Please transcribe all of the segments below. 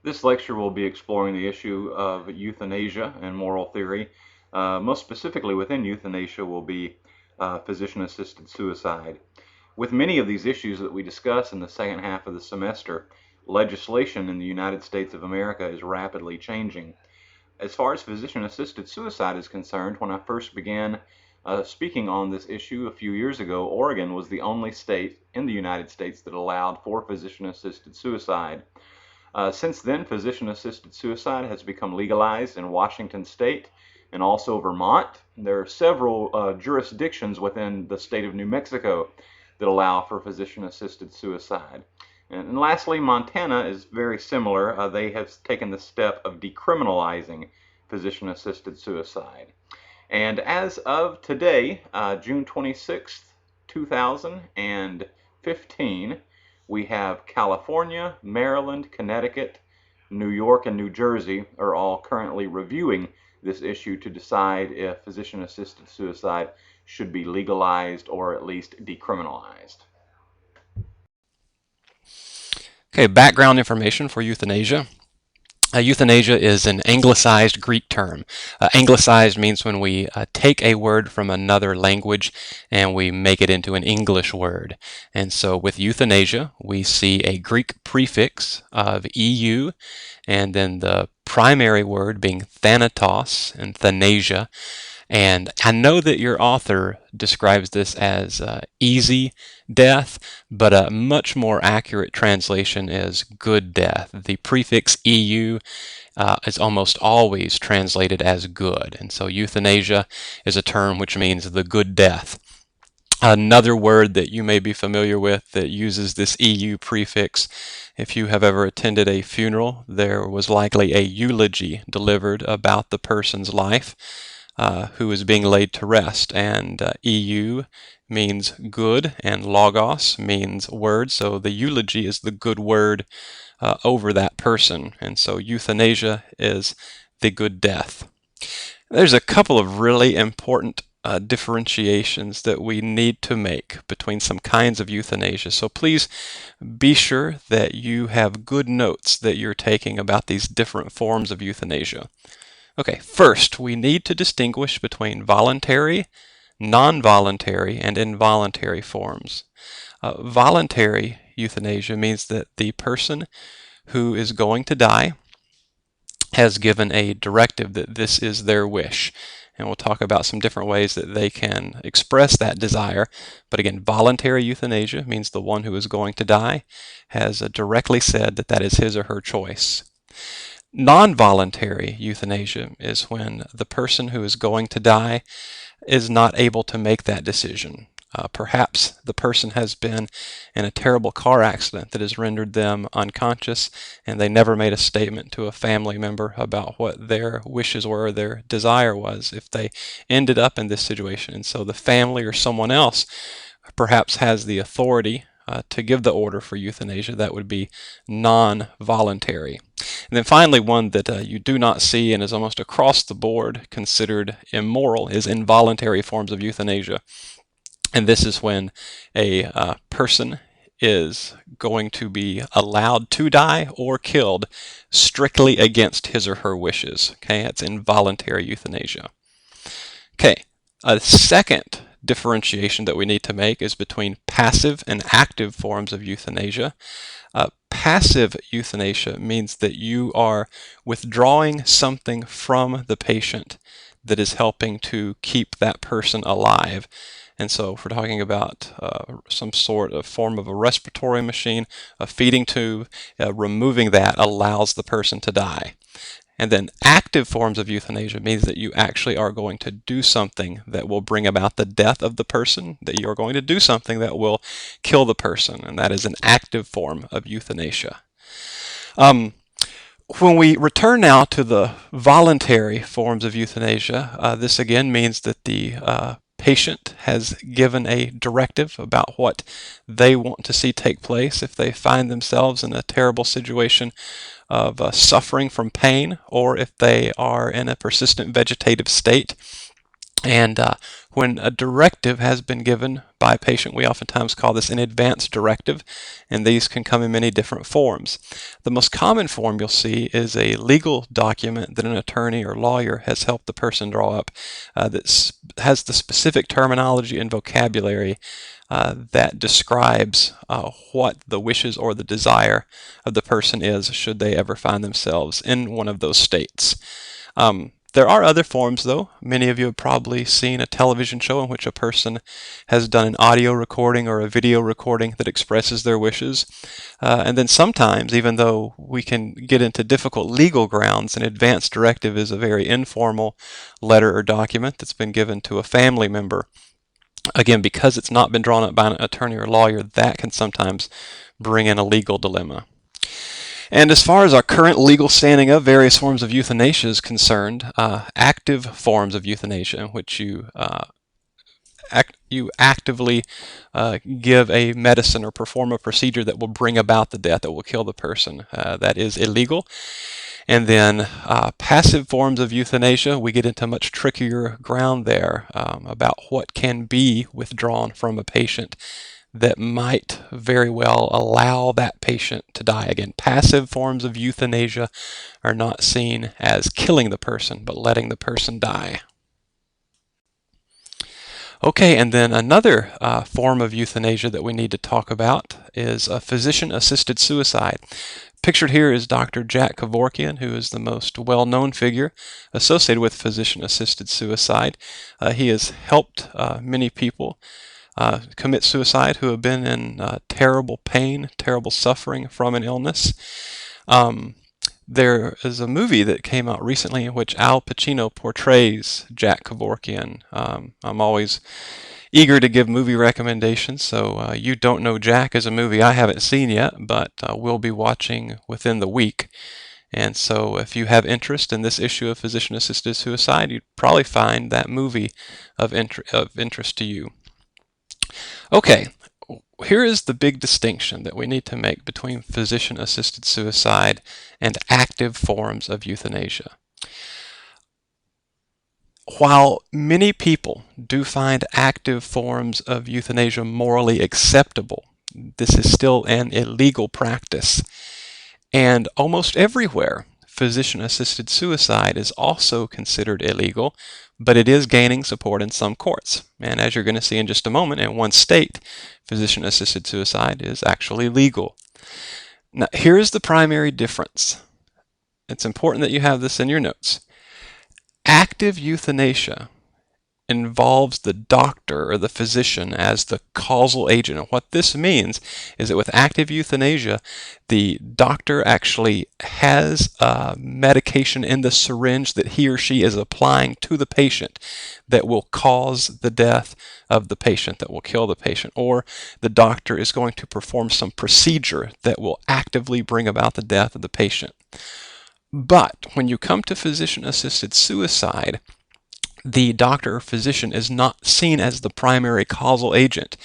This lecture will be exploring the issue of euthanasia and moral theory. Most specifically within euthanasia will be physician-assisted suicide. With many of these issues that we discuss in the second half of the semester, legislation in the United States of America is rapidly changing. As far as physician-assisted suicide is concerned, when I first began speaking on this issue a few years ago, Oregon was the only state in the United States that allowed for physician-assisted suicide. Since then, physician-assisted suicide has become legalized in Washington State and also Vermont. There are several jurisdictions within the state of New Mexico that allow for physician-assisted suicide. And lastly, Montana is very similar. They have taken the step of decriminalizing physician-assisted suicide. And as of today, June 26th, 2015, we have California, Maryland, Connecticut, New York, and New Jersey are all currently reviewing this issue to decide if physician-assisted suicide should be legalized or at least decriminalized. Okay, background information for euthanasia. Euthanasia is an anglicized Greek term. Anglicized means when we take a word from another language and we make it into an English word. And so with euthanasia, we see a Greek prefix of EU, and then the primary word being thanatos and thanasia. And I know that your author describes this as easy death, but a much more accurate translation is good death. The prefix EU is almost always translated as good, and so euthanasia is a term which means the good death. Another word that you may be familiar with that uses this EU prefix, if you have ever attended a funeral, there was likely a eulogy delivered about the person's life who is being laid to rest, and EU means good and logos means word, so the eulogy is the good word over that person, and so euthanasia is the good death. There's a couple of really important differentiations that we need to make between some kinds of euthanasia, so please be sure that you have good notes that you're taking about these different forms of euthanasia. Okay, first, we need to distinguish between voluntary, non-voluntary, and involuntary forms. Voluntary euthanasia means that the person who is going to die has given a directive that this is their wish. And we'll talk about some different ways that they can express that desire. But again, voluntary euthanasia means the one who is going to die has directly said that that is his or her choice. Non-voluntary euthanasia is when the person who is going to die is not able to make that decision. Perhaps the person has been in a terrible car accident that has rendered them unconscious, and they never made a statement to a family member about what their wishes were or their desire was if they ended up in this situation. And so the family or someone else perhaps has the authority to give the order for euthanasia. That would be non-voluntary. And then finally, one that you do not see and is almost across the board considered immoral is involuntary forms of euthanasia. And this is when a person is going to be allowed to die or killed strictly against his or her wishes. Okay, that's involuntary euthanasia. Okay, a second differentiation that we need to make is between passive and active forms of euthanasia. Passive euthanasia means that you are withdrawing something from the patient that is helping to keep that person alive. And so if we're talking about some sort of form of a respiratory machine, a feeding tube, removing that allows the person to die. And then active forms of euthanasia means that you actually are going to do something that will bring about the death of the person, that you are going to do something that will kill the person, and that is an active form of euthanasia. When we return now to the voluntary forms of euthanasia, this again means that the patient has given a directive about what they want to see take place if they find themselves in a terrible situation of suffering from pain, or if they are in a persistent vegetative state. And when a directive has been given by a patient, we oftentimes call this an advance directive, and these can come in many different forms. The most common form you'll see is a legal document that an attorney or lawyer has helped the person draw up that has the specific terminology and vocabulary that describes what the wishes or the desire of the person is should they ever find themselves in one of those states. There are other forms, though. Many of you have probably seen a television show in which a person has done an audio recording or a video recording that expresses their wishes. And then sometimes, even though we can get into difficult legal grounds, an advance directive is a very informal letter or document that's been given to a family member. Again, because it's not been drawn up by an attorney or lawyer, that can sometimes bring in a legal dilemma. And as far as our current legal standing of various forms of euthanasia is concerned, active forms of euthanasia, in which you actively give a medicine or perform a procedure that will bring about the death, that will kill the person, that is illegal. And then passive forms of euthanasia, we get into much trickier ground there about what can be withdrawn from a patient that might very well allow that patient to die. Again, passive forms of euthanasia are not seen as killing the person, but letting the person die. Okay, and then another form of euthanasia that we need to talk about is a physician-assisted suicide. Pictured here is Dr. Jack Kevorkian, who is the most well-known figure associated with physician-assisted suicide. He has helped many people commit suicide who have been in terrible pain, terrible suffering from an illness. There is a movie that came out recently in which Al Pacino portrays Jack Kevorkian. I'm always eager to give movie recommendations, so You Don't Know Jack is a movie I haven't seen yet, but we'll be watching within the week. And so if you have interest in this issue of physician-assisted suicide, you'd probably find that movie of interest to you. Okay, here is the big distinction that we need to make between physician-assisted suicide and active forms of euthanasia. While many people do find active forms of euthanasia morally acceptable, this is still an illegal practice. And almost everywhere, physician-assisted suicide is also considered illegal, but it is gaining support in some courts. And as you're going to see in just a moment, in one state, physician-assisted suicide is actually legal. Now, here's the primary difference. It's important that you have this in your notes. Active euthanasia involves the doctor or the physician as the causal agent. And what this means is that with active euthanasia, the doctor actually has medication in the syringe that he or she is applying to the patient that will cause the death of the patient, that will kill the patient. Or the doctor is going to perform some procedure that will actively bring about the death of the patient. But when you come to physician-assisted suicide, the doctor or physician is not seen as the primary causal agent.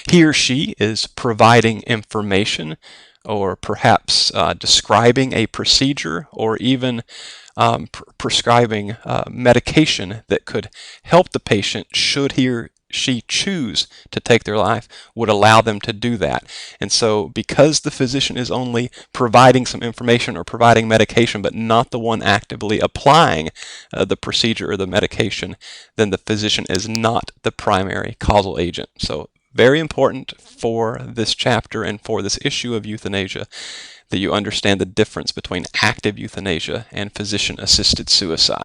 He or she is providing information or perhaps describing a procedure or even prescribing medication that could help the patient should he or she choose to take their life, would allow them to do that. And so because the physician is only providing some information or providing medication but not the one actively applying the procedure or the medication, then the physician is not the primary causal agent. So very important for this chapter and for this issue of euthanasia that you understand the difference between active euthanasia and physician-assisted suicide.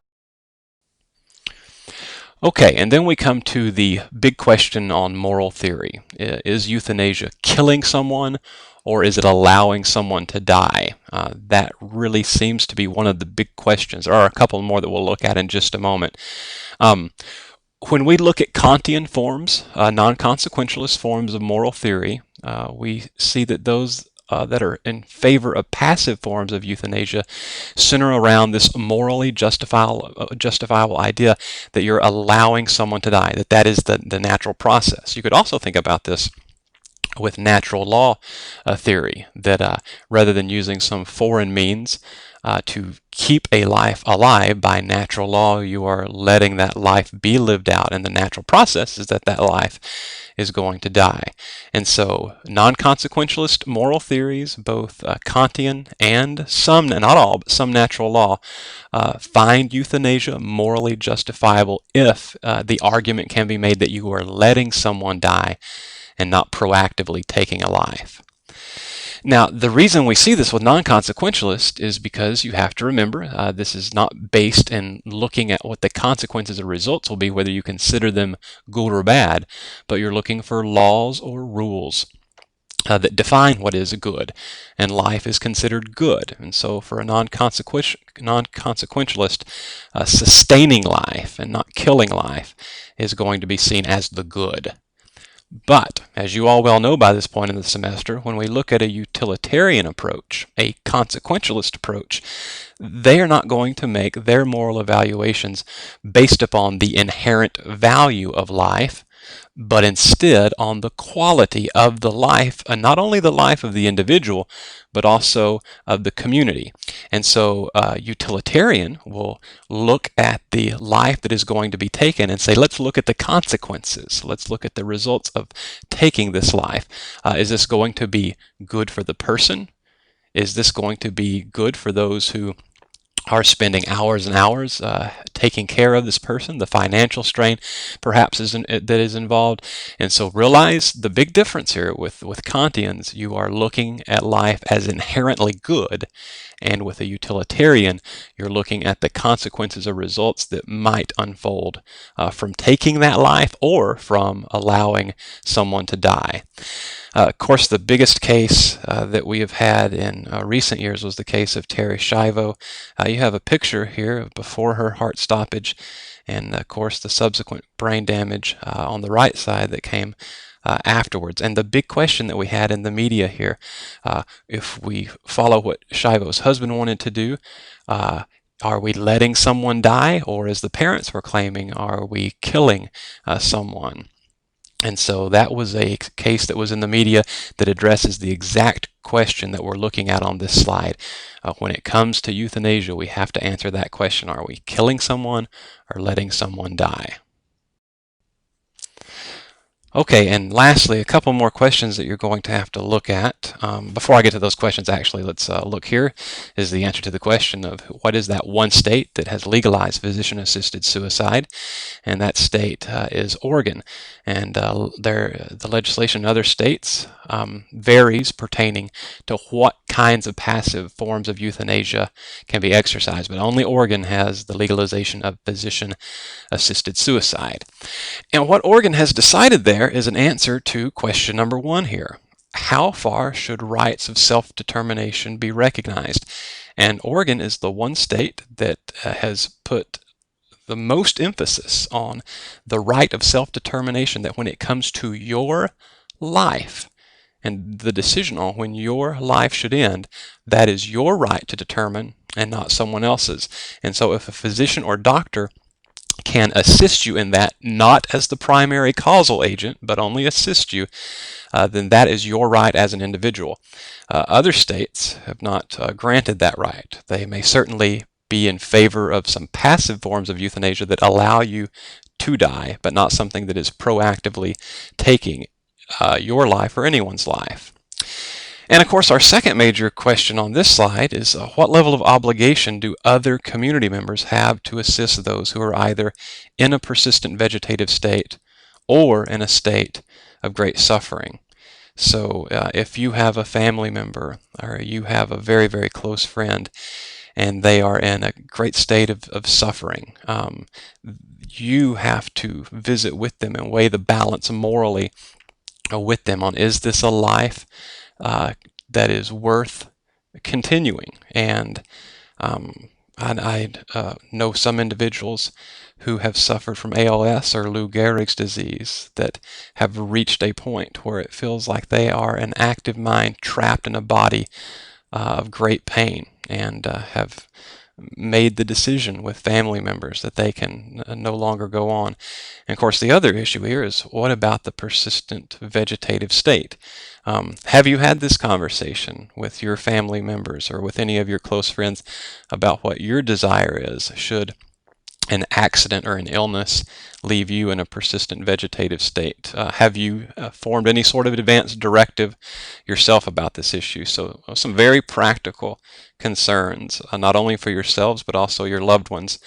Okay, and then we come to the big question on moral theory. Is euthanasia killing someone, or is it allowing someone to die? That really seems to be one of the big questions. There are a couple more that we'll look at in just a moment. When we look at Kantian forms, non-consequentialist forms of moral theory, we see that those that are in favor of passive forms of euthanasia center around this morally justifiable idea that you're allowing someone to die, that is the natural process. You could also think about this with natural law theory, that rather than using some foreign means to keep a life alive by natural law, you are letting that life be lived out, and the natural process is that that life is going to die. And so non-consequentialist moral theories, both Kantian and some, not all, but some natural law, find euthanasia morally justifiable if the argument can be made that you are letting someone die and not proactively taking a life. Now, the reason we see this with non-consequentialists is because you have to remember this is not based in looking at what the consequences or results will be, whether you consider them good or bad, but you're looking for laws or rules that define what is good, and life is considered good. And so for a non-consequentialist, sustaining life and not killing life is going to be seen as the good. But, as you all well know by this point in the semester, when we look at a utilitarian approach, a consequentialist approach, they are not going to make their moral evaluations based upon the inherent value of life, but instead on the quality of the life, and not only the life of the individual, but also of the community. And so utilitarian will look at the life that is going to be taken and say, let's look at the consequences. Let's look at the results of taking this life. Is this going to be good for the person? Is this going to be good for those who are spending hours and hours taking care of this person, the financial strain perhaps that is involved? And so realize the big difference here with Kantians. You are looking at life as inherently good, and with a utilitarian, you're looking at the consequences or results that might unfold from taking that life or from allowing someone to die. Of course, the biggest case that we have had in recent years was the case of Terri Schiavo. You have a picture here before her heart stoppage, and of course the subsequent brain damage on the right side that came afterwards. And the big question that we had in the media here, if we follow what Schiavo's husband wanted to do, are we letting someone die, or as the parents were claiming, are we killing someone? And so that was a case that was in the media that addresses the exact question that we're looking at on this slide. When it comes to euthanasia, we have to answer that question. Are we killing someone or letting someone die? Okay, and lastly, a couple more questions that you're going to have to look at. Before I get to those questions, actually, let's look here is the answer to the question of what is that one state that has legalized physician-assisted suicide, and that state is Oregon. And the legislation in other states varies pertaining to what kinds of passive forms of euthanasia can be exercised, but only Oregon has the legalization of physician-assisted suicide. And what Oregon has decided there is an answer to question number one here. How far should rights of self-determination be recognized? And Oregon is the one state that has put the most emphasis on the right of self-determination, that when it comes to your life and the decision on when your life should end, that is your right to determine and not someone else's. And so if a physician or doctor can assist you in that, not as the primary causal agent, but only assist you, then that is your right as an individual. Other states have not granted that right. They may certainly be in favor of some passive forms of euthanasia that allow you to die, but not something that is proactively taking your life or anyone's life. And of course, our second major question on this slide is what level of obligation do other community members have to assist those who are either in a persistent vegetative state or in a state of great suffering? So if you have a family member or you have a very, very close friend and they are in a great state of suffering, you have to visit with them and weigh the balance morally with them on, is this a life that is worth continuing? And I know some individuals who have suffered from ALS or Lou Gehrig's disease that have reached a point where it feels like they are an active mind trapped in a body of great pain, and have made the decision with family members that they can no longer go on. And of course, the other issue here is, what about the persistent vegetative state? Have you had this conversation with your family members or with any of your close friends about what your desire is should an accident or an illness leave you in a persistent vegetative state? Have you formed any sort of advance directive yourself about this issue? So some very practical concerns, not only for yourselves but also your loved ones,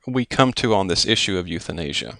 we come to on this issue of euthanasia.